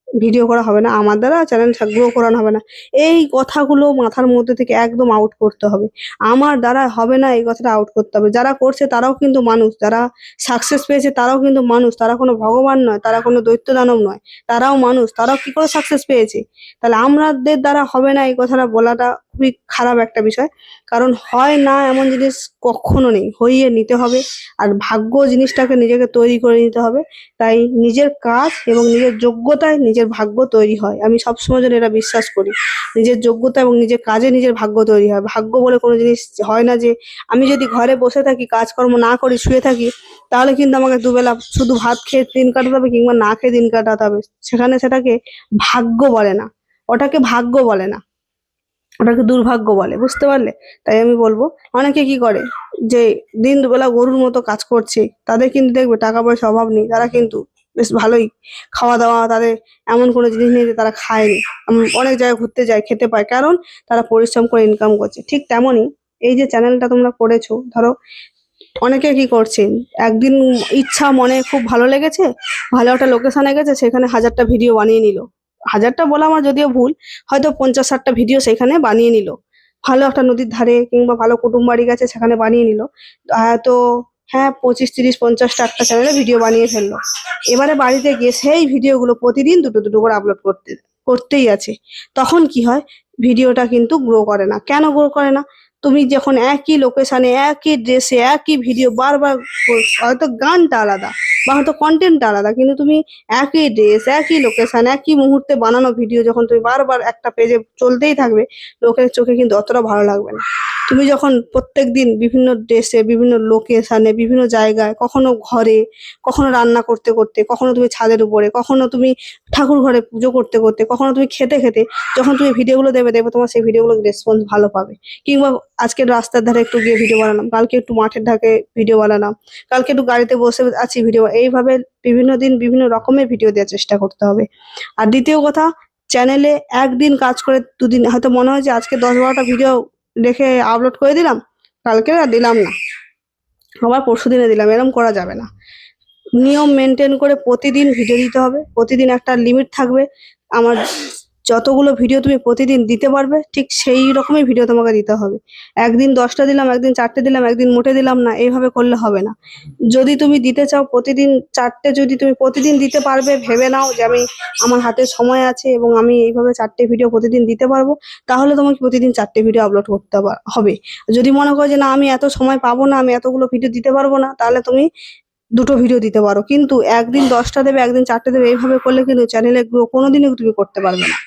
ভিডিও করা হবে না, আমার দ্বারা চ্যানেল গ্রো করানো হবে না। এই কথাগুলো মাথার মধ্যে থেকে একদম আউট করতে হবে। আমার দ্বারা হবে না এই কথাটা আউট করতে হবে। যারা করছে তারাও কিন্তু মানুষ, যারা সাকসেস পেয়েছে তারাও কিন্তু মানুষ, তারা কোনো ভগবান নয়, তারা কোনো দৈত্য দানব নয়, তারাও মানুষ, তারাও কি করে সাকসেস পেয়েছে। তাহলে আমাদের দ্বারা হবে না এই কথাটা বলাটা খুবই খারাপ একটা বিষয়। কারণ হয় না এমন জিনিস কখনো নেই, হইয়ে নিতে হবে। আর ভাগ্য জিনিসটাকে নিজেকে তৈরি করে নিতে হবে। তাই নিজের কাজ এবং নিজের যোগ্যতায় নিজের ভাগ্য তৈরি হয়। আমি সবসময় যেন এটা বিশ্বাস করি, নিজের যোগ্যতা এবং নিজের কাজে নিজের ভাগ্য তৈরি হয়। ভাগ্য বলে কোনো জিনিস হয় না যে আমি যদি ঘরে বসে থাকি, কাজকর্ম না করি, শুয়ে থাকি, তাহলে কিন্তু আমাকে দুবেলা শুধু ভাত খেয়ে দিন কাটাতে হবে কিংবা না খেয়ে দিন কাটাতে হবে। সেটাকে ভাগ্য বলে না, ওটাকে ভাগ্য বলে না, ওটাকে দুর্ভাগ্য বলে। বুঝতে পারলে? তাই আমি বলবো, অনেকে কি করে যে দিন দুবেলা গরুর মতো কাজ করছে, তাদের কিন্তু দেখবে টাকা পয়সা অভাব নেই, তারা কিন্তু বেশ ভালোই খাওয়া দাওয়া, তাদের এমন কোনো জিনিস নেই যে তারা খায়নি। অনেক জায়গায় ঘুরতে যায়, খেতে পায়, কারণ তারা পরিশ্রম করে ইনকাম করছে। ঠিক তেমনই এই যে চ্যানেলটা তোমরা করেছো, ধরো অনেকে কি করছে, একদিন ইচ্ছা মনে খুব ভালো লেগেছে, ভালো একটা লোকেশনে গেছে, সেখানে 1000টা ভিডিও বানিয়ে নিল। 1000টা বলা আমার যদিও ভুল, হয়তো 50-60টা ভিডিও সেখানে বানিয়ে নিল। ভালো একটা নদীর ধারে কিংবা ভালো কুটুম বাড়ি গেছে, সেখানে বানিয়ে নিল। তো হ্যাঁ, 25, 30, 50টা একটা চ্যানেলে ভিডিও বানিয়ে ফেললো। এবারে বাড়িতে গিয়ে সেই ভিডিওগুলো প্রতিদিন দুটো দুটো করে আপলোড করতেই আছে। তখন কি হয়, ভিডিওটা কিন্তু গ্রো করে না। কেন গ্রো করে না? তুমি যখন একই লোকেশনে, একই ড্রেসে, একই ভিডিও বারবার হয়তো গানটা আলাদা বা হয়তো কন্টেন্টটা আলাদা, কিন্তু তুমি একই ড্রেস, একই লোকেশন, একই মুহূর্তে বানানো ভিডিও যখন তুমি বারবার একটা পেজে চলতেই থাকবে, লোকের চোখে কিন্তু অতটা ভালো লাগবে না। তুমি যখন প্রত্যেকদিন বিভিন্ন ড্রেসে, বিভিন্ন লোকেশনে, বিভিন্ন জায়গায়, কখনো ঘরে, কখনো রান্না করতে করতে, কখনো তুমি ছাদের উপরে, কখনো তুমি ঠাকুর ঘরে পুজো করতে করতে, কখনো তুমি খেতে খেতে, যখন তুমি ভিডিওগুলো দেবে, দেখবে তোমার সেই ভিডিওগুলো রেসপন্স ভালো পাবে। কিংবা আজকে রাস্তার ধারে একটু গিয়ে ভিডিও বানালাম, কালকে একটু মাঠের ধারে ভিডিও বানালাম, কালকে একটু গাড়িতে বসে আছি ভিডিও, এইভাবে বিভিন্ন দিন বিভিন্ন রকমের ভিডিও দেওয়ার চেষ্টা করতে হবে। আর দ্বিতীয় কথা, চ্যানেলে একদিন কাজ করে দুদিন হয়তো মনে হয় যে আজকে 10-12টা ভিডিও রেখে আপলোড করে দিলাম, কালকে আর দিলাম না, আবার পরশুদিনে দিলাম, এরকম করা যাবে না। নিয়ম মেনটেন করে প্রতিদিন ভিডিও দিতে হবে। প্রতিদিন একটা লিমিট থাকবে, আমার যতগুলো ভিডিও তুমি প্রতিদিন দিতে পারবে ঠিক সেই রকমই ভিডিও তোমাকে দিতে হবে। একদিন 10টা দিলাম, একদিন 4টে দিলাম, একদিন মোটে দিলাম না, এইভাবে করলে হবে না। যদি তুমি দিতে চাও প্রতিদিন 4টে, যদি তুমি প্রতিদিন দিতে পারবে, ভেবে নাও যে আমি, আমার হাতে সময় আছে এবং আমি এইভাবে 4টে ভিডিও প্রতিদিন দিতে পারবো, তাহলে তোমাকে প্রতিদিন 4টে ভিডিও আপলোড করতে হবে। যদি মনে করো যে না আমি এত সময় পাবো না, আমি এতগুলো ভিডিও দিতে পারবো না, তাহলে তুমি দুটো ভিডিও দিতে পারো। কিন্তু একদিন 10টা দেবে, একদিন 4টে দেবে, এইভাবে করলে কিন্তু চ্যানেলে গ্রো কোনোদিনই তুমি করতে পারবে না।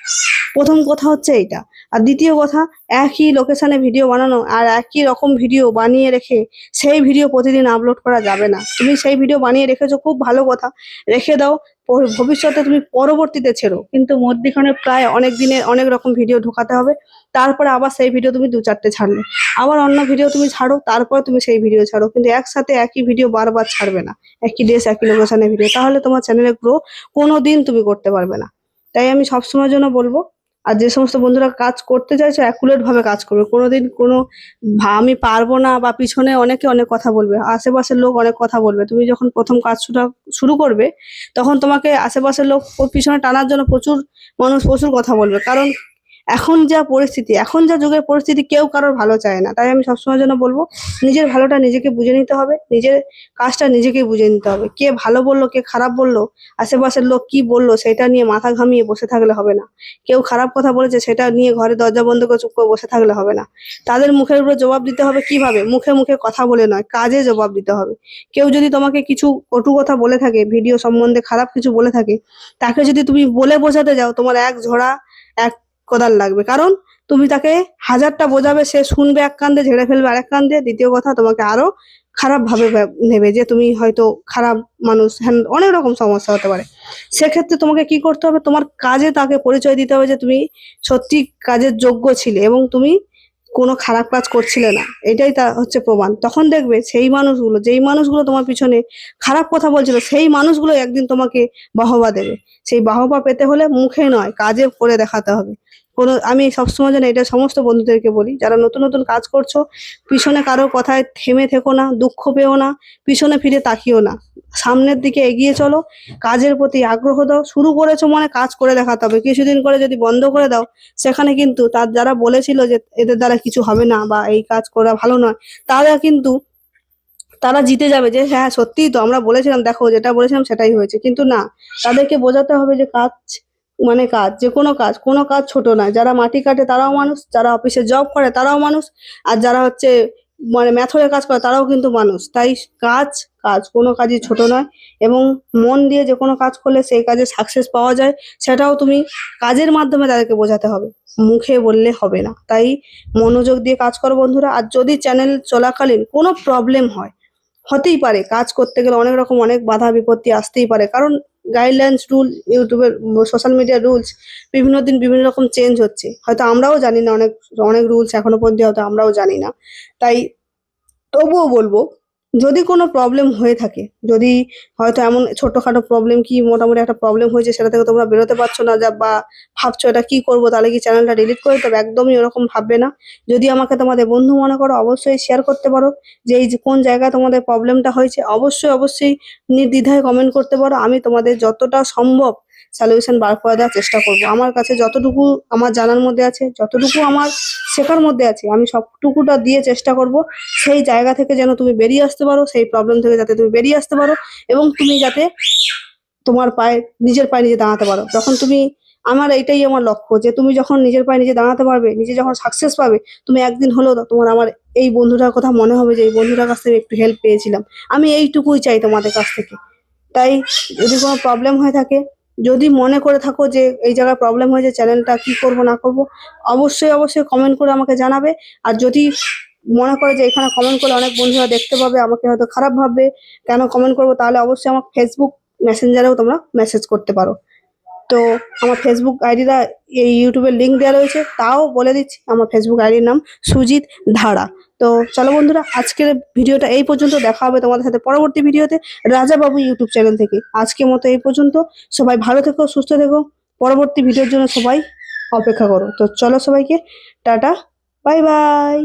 প্রথম কথা হচ্ছে এইটা। আর দ্বিতীয় কথা, একই লোকেশনে ভিডিও বানানো আর একই রকম ভিডিও বানিয়ে রেখে সেই ভিডিও প্রতিদিন আপলোড করা যাবে না। তুমি সেই ভিডিও বানিয়ে রেখেছো, খুব ভালো কথা, রেখে দাও, ভবিষ্যতে তুমি পরবর্তীতে ছেড়ো, কিন্তু মধ্যিখানে প্রায় অনেক দিনের অনেক রকম ভিডিও ঢোকাতে হবে। তারপরে আবার সেই ভিডিও তুমি 2-4টে ছাড়লে, আবার অন্য ভিডিও তুমি ছাড়ো, তারপরে তুমি সেই ভিডিও ছাড়ো, কিন্তু একসাথে একই ভিডিও বারবার ছাড়বে না, একই ড্রেস একই লোকেশনে ভিডিও, তাহলে তোমার চ্যানেলে গ্রো কোনোদিন তুমি করতে পারবে না। তাই আমি সবসময়ের জন্য বলবো, আর যে সমস্ত বন্ধুরা কাজ করতে চাইছো অ্যাকুরেট ভাবে কাজ করবে। কোনোদিন কোনো আমি পারবো না বা পিছনে অনেকে অনেক কথা বলবে, আশেপাশের লোক অনেক কথা বলবে। তুমি যখন প্রথম কাজ শুরু করবে, তখন তোমাকে আশেপাশের লোক পিছনে টানার জন্য প্রচুর মানুষ প্রচুর কথা বলবে। কারণ এখন যা পরিস্থিতি, এখন যা যুগের পরিস্থিতি, কেউ কারোর ভালো চায় না। তাই আমি সবসময়ের জন্য বলবো, নিজের ভালোটা নিজেকে বুঝে নিতে হবে, নিজের কাজটা নিজেকেই বুঝে নিতে হবে। কে ভালো বললো, কে খারাপ বললো, আশেপাশের লোক কি বললো, সেটা নিয়ে মাথা ঘামিয়ে বসে থাকলে হবে না। কেউ খারাপ কথা বলেছে, সেটা নিয়ে ঘরে দরজা বন্ধ করে চুপ করে বসে থাকলে হবে না। তাদের মুখের উপরে জবাব দিতে হবে। কিভাবে? মুখে মুখে কথা বলে নয়, কাজে জবাব দিতে হবে। কেউ যদি তোমাকে কিছু কটু কথা বলে থাকে, ভিডিও সম্বন্ধে খারাপ কিছু বলে থাকে, তাকে যদি তুমি বলে বোঝাতে যাও, তোমার এক ঝোড়া এক কোদাল লাগবে। কারণ তুমি তাকে 1000টা বোঝাবে, সে শুনবে এক কান দিয়ে, ঝেড়ে ফেলবে আরেক কান দিয়ে। দ্বিতীয় কথা, তোমাকে আরো খারাপ ভাবে নেবে যে তুমি হয়তো খারাপ মানুষ, হ্যাঁ, অনেক রকম সমস্যা হতে পারে। সেক্ষেত্রে তোমাকে কি করতে হবে, তোমার কাজে তাকে পরিচয় দিতে হবে যে তুমি সত্যি কাজের যোগ্য ছিলে এবং তুমি কোনো খারাপ কাজ করছিলে না, এটাই তা হচ্ছে প্রমাণ। তখন দেখবে সেই মানুষগুলো, যেই মানুষগুলো তোমার পিছনে খারাপ কথা বলছিল, সেই মানুষগুলো একদিন তোমাকে বাহবা দেবে। সেই বাহবা পেতে হলে মুখে নয়, কাজে করে দেখাতে হবে। আমি সবসময় যেন এটা সমস্ত বন্ধুদেরকে বলি, যারা নতুন নতুন কাজ করছো, পিছনে কারো কথায় থেমে থেকো না, দুঃখ পেও না, পিছনে ফিরে তাকিও না, সামনের দিকে এগিয়ে চলো, কাজের প্রতি আগ্রহ দাও। শুরু করেছো মানে কাজ করে দেখাতে হবে। কিছুদিন করে যদি বন্ধ করে দাও, সেখানে কিন্তু তার যারা বলেছিল যে এদের দ্বারা কিছু হবে না বা এই কাজ করা ভালো নয়, তারা জিতে যাবে যে হ্যাঁ সত্যিই তো আমরা বলেছিলাম, দেখো যেটা বলেছিলাম সেটাই হয়েছে। কিন্তু না, তাদেরকে বোঝাতে হবে যে কাজ মানে কাজ, যে কোনো কাজ ছোট নয়। যারা মাটি কাটে তারাও মানুষ, যারা অফিসে জব করে তারাও মানুষ, আর যারা হচ্ছে মানে মেথডের কাজ করে তারাও কিন্তু মানুষ। তাই কাজ কাজ কোনো কাজই ছোট নয়, এবং মন দিয়ে যে কোনো কাজ করলে সেই কাজে সাকসেস পাওয়া যায়, সেটাও তুমি কাজের মাধ্যমে তাদেরকে বোঝাতে হবে, মুখে বললে হবে না। তাই মনোযোগ দিয়ে কাজ করো বন্ধুরা। আর যদি চ্যানেল চলাকালীন কোনো প্রবলেম হয়, হতেই পারে, কাজ করতে গেলে অনেক রকম অনেক বাধা বিপত্তি আসতেই পারে, কারণ গাইডলাইন্স রুল, ইউটিউবের সোশ্যাল মিডিয়া রুলস বিভিন্ন দিন বিভিন্ন রকম চেঞ্জ হচ্ছে, হয়তো আমরাও জানি না, অনেক অনেক রুলস এখনো পর্যন্ত হয়তো আমরাও জানি না। তাই তবুও বলবো, যদি কোনো প্রবলেম হয়ে থাকে, যদি হয়তো এমন ছোটখাটো প্রবলেম কি মোটামুটি একটা প্রবলেম হয়েছে, সেটা থেকে তোমরা বেরোতে পারছো না, যা বা ভাবছো এটা কি করবো, তাহলে কি চ্যানেলটা ডিলিট করে দিতে হবে, একদমই ওরকম ভাববে না। যদি আমাকে তোমাদের বন্ধু মনে করো, অবশ্যই শেয়ার করতে পারো যে এই যে কোন জায়গায় তোমাদের প্রবলেমটা হয়েছে, অবশ্যই অবশ্যই নির্দ্বিধায় কমেন্ট করতে পারো। আমি তোমাদের যতটা সম্ভব সলিউশন বার করে দেওয়ার চেষ্টা করব। আমার কাছে যতটুকু আমার জানার মধ্যে আছে, যতটুকু আমার শেখার মধ্যে আছে, আমি সবটুকুটা দিয়ে চেষ্টা করব সেই জায়গা থেকে যেন তুমি বেরিয়ে আসতে পারো, সেই প্রবলেম থেকে যাতে তুমি বেরিয়ে আসতে পারো, এবং তুমি যাতে তোমার পায়ে নিজের পায়ে নিজে দাঁড়াতে পারো। যখন তুমি, আমার এইটাই আমার লক্ষ্য, যে তুমি যখন নিজের পায়ে নিজে দাঁড়াতে পারবে, নিজে যখন সাকসেস পাবে, তুমি একদিন হলেও তো তোমার আমার এই বন্ধুটার কথা মনে হবে যে এই বন্ধুটার কাছ থেকে একটু হেল্প পেয়েছিলাম। আমি এইটুকুই চাই তোমাদের কাছ থেকে। তাই যদি কোনো প্রবলেম হয়ে থাকে, যদি মনে করে থাকো যে এই জায়গায় প্রবলেম হয়েছে, চ্যানেলটা কি করব না করব, অবশ্যই অবশ্যই কমেন্ট করে আমাকে জানাবে। আর যদি মনে করে যে এখানে কমেন্ট করলে অনেক বন্ধুরা দেখতে পাবে, আমাকে হয়তো খারাপ ভাববে, কেন কমেন্ট করবো, তাহলে অবশ্যই আমার ফেসবুক মেসেঞ্জারেও তোমরা মেসেজ করতে পারো। তো আমার ফেসবুক আইডিটা এই ইউটিউবের লিঙ্ক দেওয়া রয়েছে, তাও বলে দিচ্ছি, আমার ফেসবুক আইডির নাম সুজিত ধারা। তো চলো বন্ধুরা, আজকের ভিডিওটা এই পর্যন্ত, দেখা হবে তোমাদের সাথে পরবর্তী ভিডিওতে রাজা বাবু ইউটিউব চ্যানেল থেকে। আজকের মতো এই পর্যন্ত, সবাই ভালো থেকো, সুস্থ থেকো, পরবর্তী ভিডিওর জন্য সবাই অপেক্ষা করো। তো চলো সবাইকে টাটা, বাই বাই।